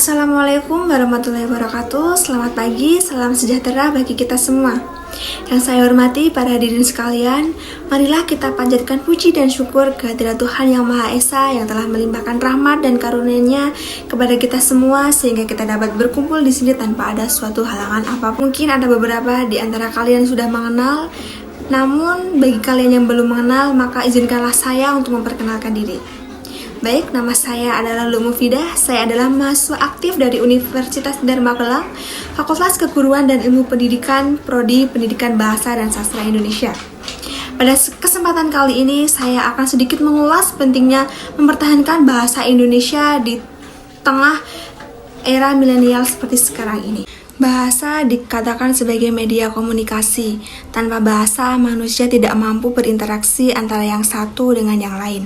Assalamualaikum warahmatullahi wabarakatuh. Selamat pagi, salam sejahtera bagi kita semua. Yang saya hormati para hadirin sekalian, marilah kita panjatkan puji dan syukur kehadirat Tuhan Yang Maha Esa yang telah melimpahkan rahmat dan karunia-Nya kepada kita semua sehingga kita dapat berkumpul di sini tanpa ada suatu halangan apapun. Mungkin ada beberapa di antara kalian sudah mengenal, namun bagi kalian yang belum mengenal, maka izinkanlah saya untuk memperkenalkan diri. Baik, nama saya adalah Lu Mufidah. Saya adalah mahasiswa aktif dari Universitas Dharma Magelang, Fakultas Keguruan dan Ilmu Pendidikan, Prodi Pendidikan Bahasa dan Sastra Indonesia. Pada kesempatan kali ini, saya akan sedikit mengulas pentingnya mempertahankan bahasa Indonesia di tengah era milenial seperti sekarang ini. Bahasa dikatakan sebagai media komunikasi. Tanpa bahasa, manusia tidak mampu berinteraksi antara yang satu dengan yang lain.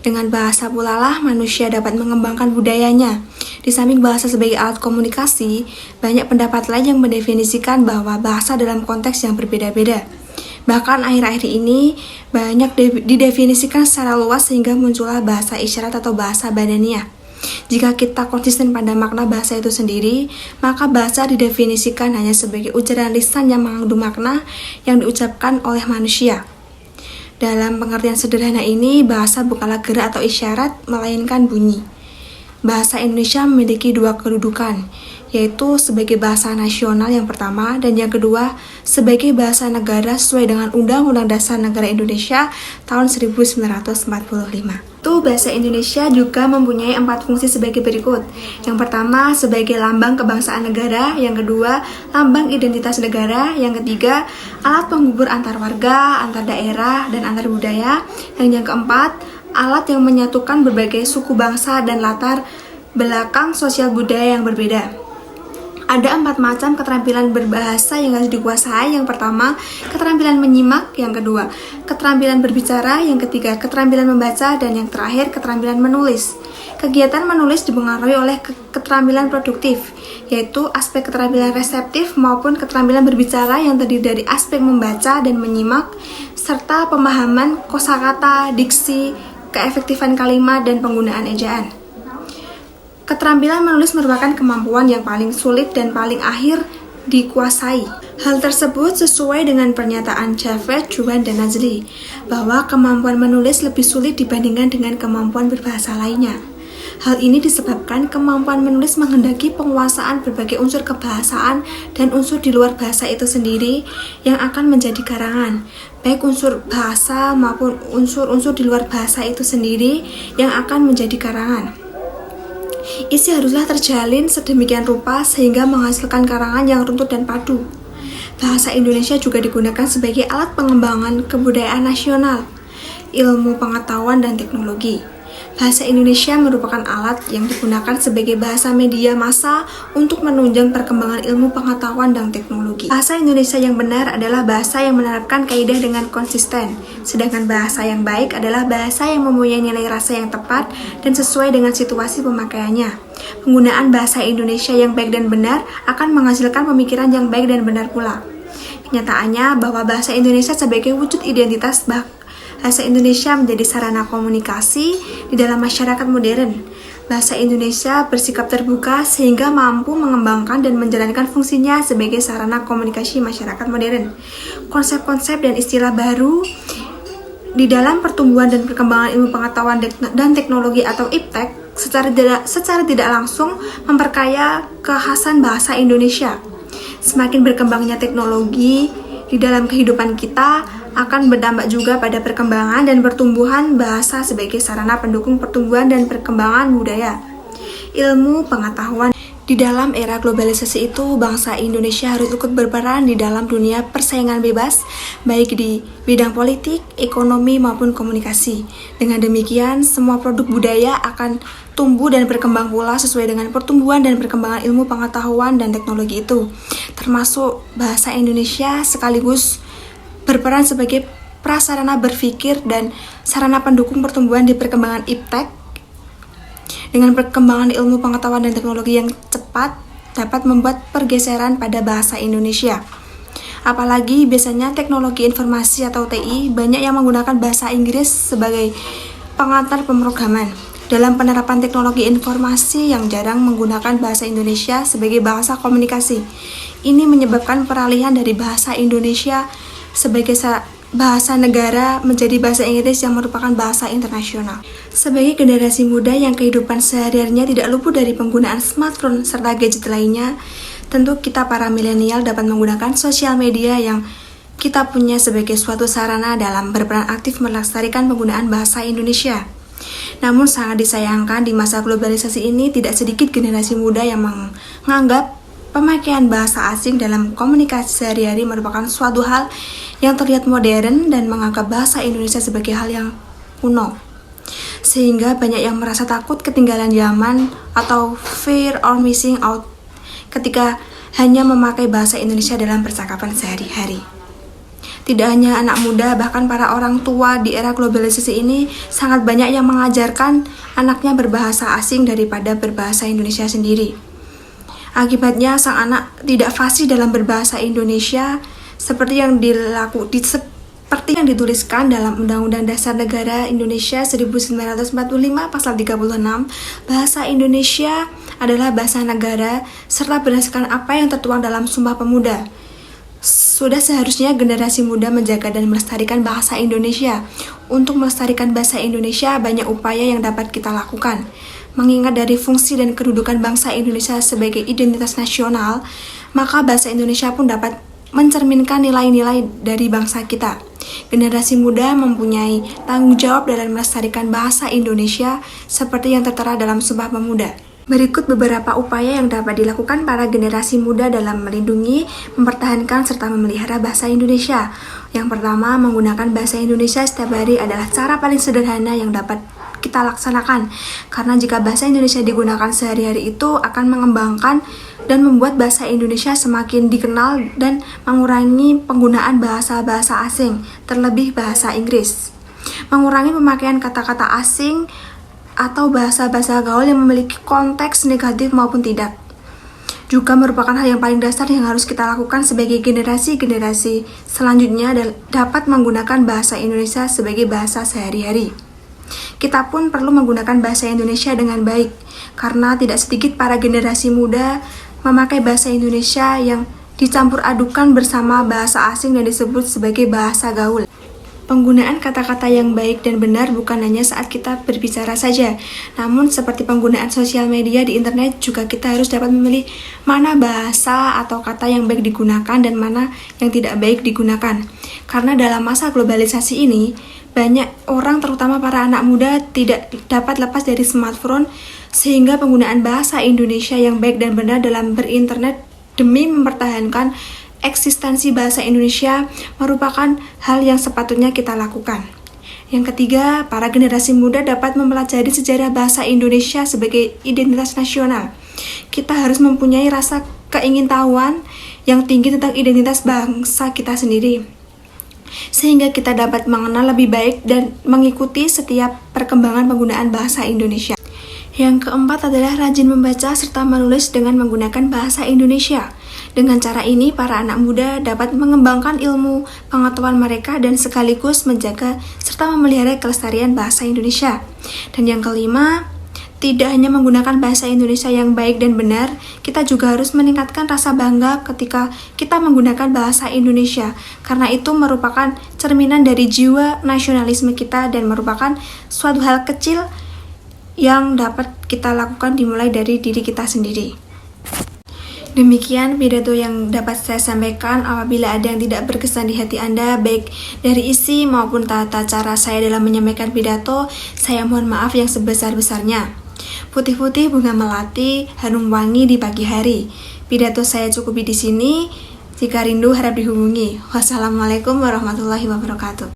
Dengan bahasa pula lah manusia dapat mengembangkan budayanya. Di samping bahasa sebagai alat komunikasi, banyak pendapat lain yang mendefinisikan bahwa bahasa dalam konteks yang berbeda-beda. Bahkan akhir-akhir ini banyak didefinisikan secara luas sehingga muncullah bahasa isyarat atau bahasa badaniah. Jika kita konsisten pada makna bahasa itu sendiri, maka bahasa didefinisikan hanya sebagai ujaran lisan yang mengandung makna yang diucapkan oleh manusia. Dalam pengertian sederhana ini, bahasa bukanlah gerak atau isyarat, melainkan bunyi. Bahasa Indonesia memiliki dua kedudukan, yaitu sebagai bahasa nasional yang pertama dan yang kedua sebagai bahasa negara sesuai dengan Undang-Undang Dasar Negara Indonesia tahun 1945. Bahasa Indonesia juga mempunyai 4 fungsi sebagai berikut. Yang pertama sebagai lambang kebangsaan negara, yang kedua lambang identitas negara, yang ketiga alat penghubung antar warga, antar daerah, dan antar budaya, dan yang keempat alat yang menyatukan berbagai suku bangsa dan latar belakang sosial budaya yang berbeda. Ada 4 macam keterampilan berbahasa yang harus dikuasai. Yang pertama, keterampilan menyimak. Yang kedua, keterampilan berbicara. Yang ketiga, keterampilan membaca. Dan yang terakhir, keterampilan menulis. Kegiatan menulis dipengaruhi oleh keterampilan produktif, yaitu aspek keterampilan reseptif maupun keterampilan berbicara yang terdiri dari aspek membaca dan menyimak, serta pemahaman kosakata, diksi, keefektifan kalimat, dan penggunaan ejaan. Keterampilan menulis merupakan kemampuan yang paling sulit dan paling akhir dikuasai. Hal tersebut sesuai dengan pernyataan Javed, Juan, dan Nazli bahwa kemampuan menulis lebih sulit dibandingkan dengan kemampuan berbahasa lainnya. Hal ini disebabkan kemampuan menulis menghendaki penguasaan berbagai unsur kebahasaan dan unsur di luar bahasa itu sendiri yang akan menjadi karangan, baik unsur bahasa maupun unsur-unsur di luar bahasa itu sendiri yang akan menjadi karangan. Isi haruslah terjalin sedemikian rupa sehingga menghasilkan karangan yang runtut dan padu. Bahasa Indonesia juga digunakan sebagai alat pengembangan kebudayaan nasional, ilmu pengetahuan, dan teknologi. Bahasa Indonesia merupakan alat yang digunakan sebagai bahasa media massa untuk menunjang perkembangan ilmu pengetahuan dan teknologi. Bahasa Indonesia yang benar adalah bahasa yang menerapkan kaidah dengan konsisten, sedangkan bahasa yang baik adalah bahasa yang mempunyai nilai rasa yang tepat dan sesuai dengan situasi pemakaiannya. Penggunaan bahasa Indonesia yang baik dan benar akan menghasilkan pemikiran yang baik dan benar pula. Kenyataannya bahwa bahasa Indonesia sebagai wujud identitas bahasa Indonesia menjadi sarana komunikasi di dalam masyarakat modern. Bahasa Indonesia bersikap terbuka sehingga mampu mengembangkan dan menjalankan fungsinya sebagai sarana komunikasi masyarakat modern. Konsep-konsep dan istilah baru di dalam pertumbuhan dan perkembangan ilmu pengetahuan dan teknologi atau IPTEK secara tidak langsung memperkaya kekhasan bahasa Indonesia. Semakin berkembangnya teknologi di dalam kehidupan kita akan berdampak juga pada perkembangan dan pertumbuhan bahasa sebagai sarana pendukung pertumbuhan dan perkembangan budaya, ilmu pengetahuan. Di dalam era globalisasi itu, bangsa Indonesia harus ikut berperan di dalam dunia persaingan bebas, baik di bidang politik, ekonomi, maupun komunikasi. Dengan demikian, semua produk budaya akan tumbuh dan berkembang pula sesuai dengan pertumbuhan dan perkembangan ilmu pengetahuan dan teknologi itu, termasuk bahasa Indonesia sekaligus berperan sebagai prasarana berpikir dan sarana pendukung pertumbuhan di perkembangan IPTEK. Dengan perkembangan ilmu pengetahuan dan teknologi yang cepat dapat membuat pergeseran pada bahasa Indonesia. Apalagi biasanya teknologi informasi atau TI banyak yang menggunakan bahasa Inggris sebagai pengantar pemrograman. dalam penerapan teknologi informasi yang jarang menggunakan bahasa Indonesia sebagai bahasa komunikasi. Ini menyebabkan peralihan dari bahasa Indonesia sebagai bahasa negara menjadi bahasa Inggris yang merupakan bahasa internasional. Sebagai generasi muda yang kehidupan sehari-harinya tidak luput dari penggunaan smartphone serta gadget lainnya, tentu kita para milenial dapat menggunakan sosial media yang kita punya sebagai suatu sarana dalam berperan aktif melestarikan penggunaan bahasa Indonesia. Namun sangat disayangkan di masa globalisasi ini tidak sedikit generasi muda yang menganggap pemakaian bahasa asing dalam komunikasi sehari-hari merupakan suatu hal yang terlihat modern dan menganggap bahasa Indonesia sebagai hal yang kuno. Sehingga banyak yang merasa takut ketinggalan zaman atau fear or missing out ketika hanya memakai bahasa Indonesia dalam percakapan sehari-hari. Tidak hanya anak muda, bahkan para orang tua di era globalisasi ini sangat banyak yang mengajarkan anaknya berbahasa asing daripada berbahasa Indonesia sendiri. Akibatnya sang anak tidak fasih dalam berbahasa Indonesia seperti yang dituliskan dalam Undang-Undang Dasar Negara Indonesia 1945 Pasal 36, bahasa Indonesia adalah bahasa negara serta berdasarkan apa yang tertuang dalam Sumpah Pemuda. Sudah seharusnya generasi muda menjaga dan melestarikan bahasa Indonesia. Untuk melestarikan bahasa Indonesia, banyak upaya yang dapat kita lakukan. Mengingat dari fungsi dan kedudukan bangsa Indonesia sebagai identitas nasional, maka bahasa Indonesia pun dapat mencerminkan nilai-nilai dari bangsa kita. Generasi muda mempunyai tanggung jawab dalam melestarikan bahasa Indonesia seperti yang tertera dalam Sumpah Pemuda. Berikut beberapa upaya yang dapat dilakukan para generasi muda dalam melindungi, mempertahankan, serta memelihara bahasa Indonesia. Yang pertama, menggunakan bahasa Indonesia setiap hari adalah cara paling sederhana yang dapat kita laksanakan. Karena jika bahasa Indonesia digunakan sehari-hari itu akan mengembangkan dan membuat bahasa Indonesia semakin dikenal dan mengurangi penggunaan bahasa-bahasa asing, terlebih bahasa Inggris. Mengurangi pemakaian kata-kata asing atau bahasa-bahasa gaul yang memiliki konteks negatif maupun tidak juga merupakan hal yang paling dasar yang harus kita lakukan sebagai generasi-generasi selanjutnya dapat menggunakan bahasa Indonesia sebagai bahasa sehari-hari. Kita pun perlu menggunakan bahasa Indonesia dengan baik karena tidak sedikit para generasi muda memakai bahasa Indonesia yang dicampur adukan bersama bahasa asing dan disebut sebagai bahasa gaul. Penggunaan kata-kata yang baik dan benar bukan hanya saat kita berbicara saja, namun seperti penggunaan sosial media di internet juga kita harus dapat memilih mana bahasa atau kata yang baik digunakan dan mana yang tidak baik digunakan. Karena dalam masa globalisasi ini, banyak orang terutama para anak muda tidak dapat lepas dari smartphone sehingga penggunaan bahasa Indonesia yang baik dan benar dalam berinternet demi mempertahankan eksistensi bahasa Indonesia merupakan hal yang sepatutnya kita lakukan. Yang ketiga, para generasi muda dapat mempelajari sejarah bahasa Indonesia sebagai identitas nasional. Kita harus mempunyai rasa keingintahuan yang tinggi tentang identitas bangsa kita sendiri, sehingga kita dapat mengenal lebih baik dan mengikuti setiap perkembangan penggunaan bahasa Indonesia. Yang keempat adalah rajin membaca serta menulis dengan menggunakan bahasa Indonesia. Dengan cara ini, para anak muda dapat mengembangkan ilmu pengetahuan mereka dan sekaligus menjaga serta memelihara kelestarian bahasa Indonesia. Dan yang kelima, tidak hanya menggunakan bahasa Indonesia yang baik dan benar, kita juga harus meningkatkan rasa bangga ketika kita menggunakan bahasa Indonesia, karena itu merupakan cerminan dari jiwa nasionalisme kita dan merupakan suatu hal kecil yang dapat kita lakukan dimulai dari diri kita sendiri. Demikian pidato yang dapat saya sampaikan. Apabila ada yang tidak berkesan di hati Anda, baik dari isi maupun tata cara saya dalam menyampaikan pidato, saya mohon maaf yang sebesar-besarnya. Putih-putih bunga melati, harum wangi di pagi hari. Pidato saya cukupi di sini. Jika rindu harap dihubungi. Wassalamualaikum warahmatullahi wabarakatuh.